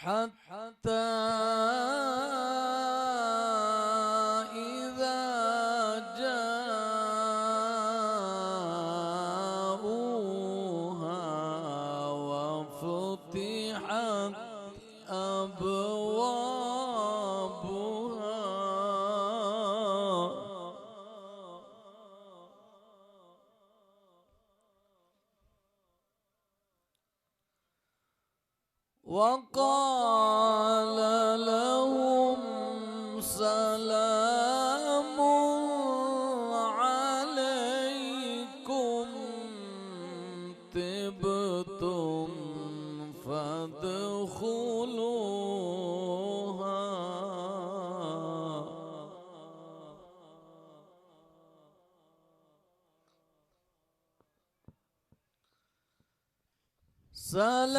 حتى إذا جاءوها وفتحت أبوابها وقال لهم سلام عليكم طبتم فادخلوها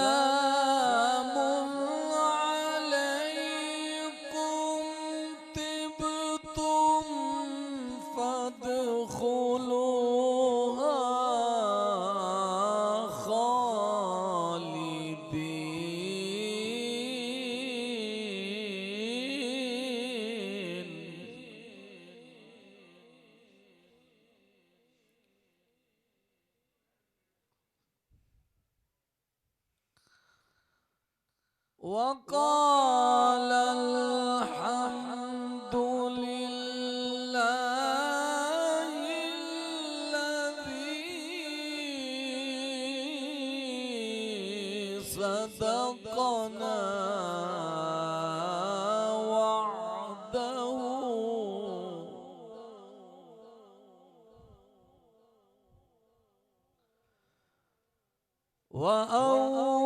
سلام عليكم طبتم فادخلوها خالدين وقال الحمد لله الذي صدقنا وعده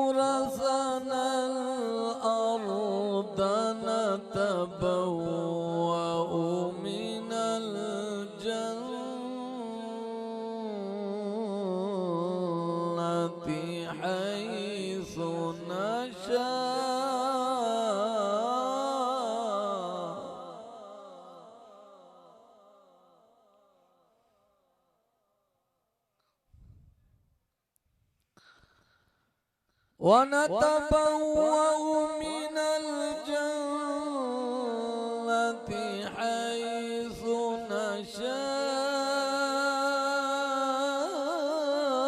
وأورثنا الأرض نتبوأ من الجنة حيث نشاء ونتبوأ من الجنة حيث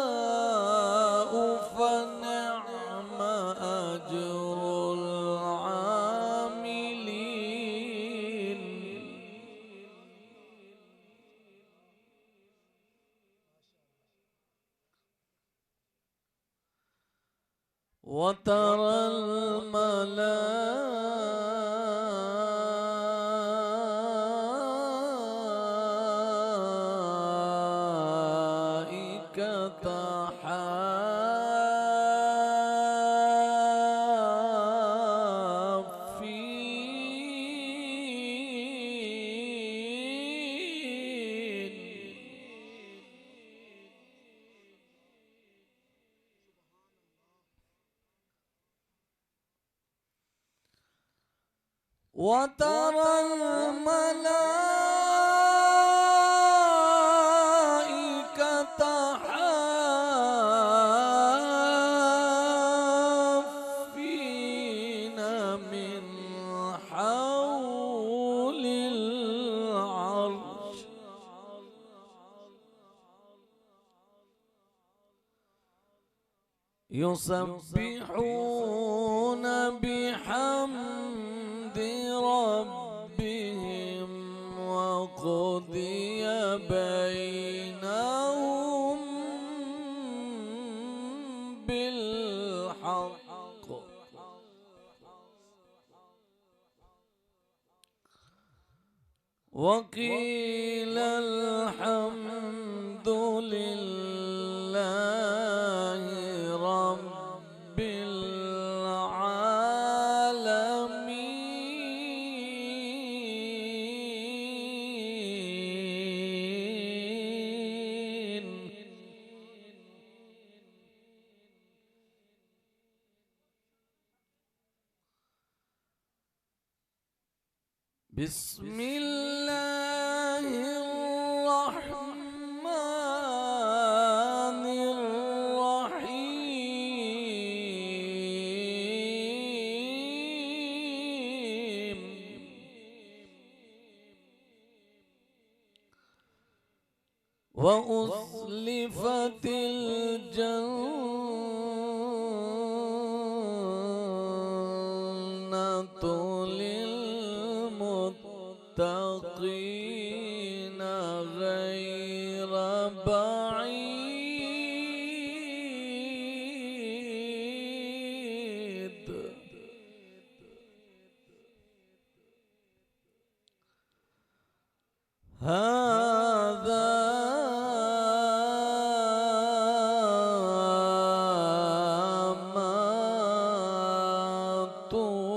نشاء فنعم أجر العاملين وترى الملائكة حافين وترى الملائكة حافين من حول العرش يسبحون بحمد ربهم وقضي بينهم بالحق وقيل الحمد لله رب العالمين بسم الله الرحمن الرحيم وأزلفت الجنة للمتقين غير بعيد. هذا ما توعدون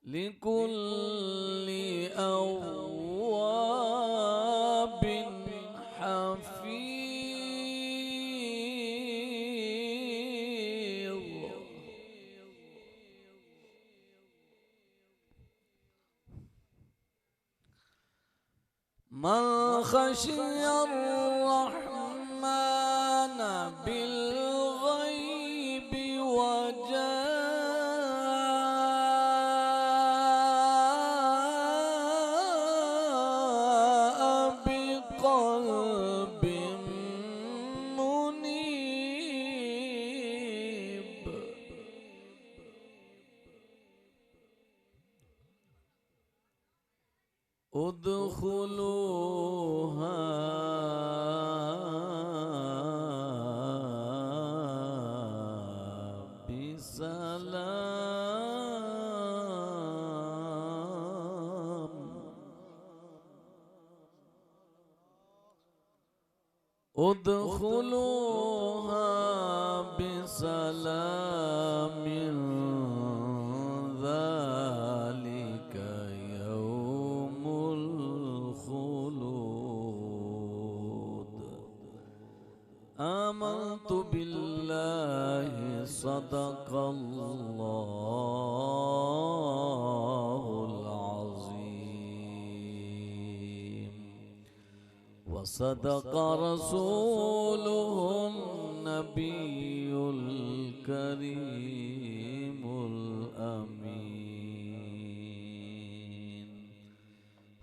لكل أواب حفيظ. من خشي الرحمن بالغيب وجاء بقلب منيب ادخلوها بسلام. ادخلوها بسلام ذلك يوم الخلود. آمنت بالله صدق الله العظيم وصدق رسوله النبي الكريم الأمين.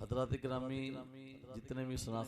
حضرات گرامی، जितने भी सुना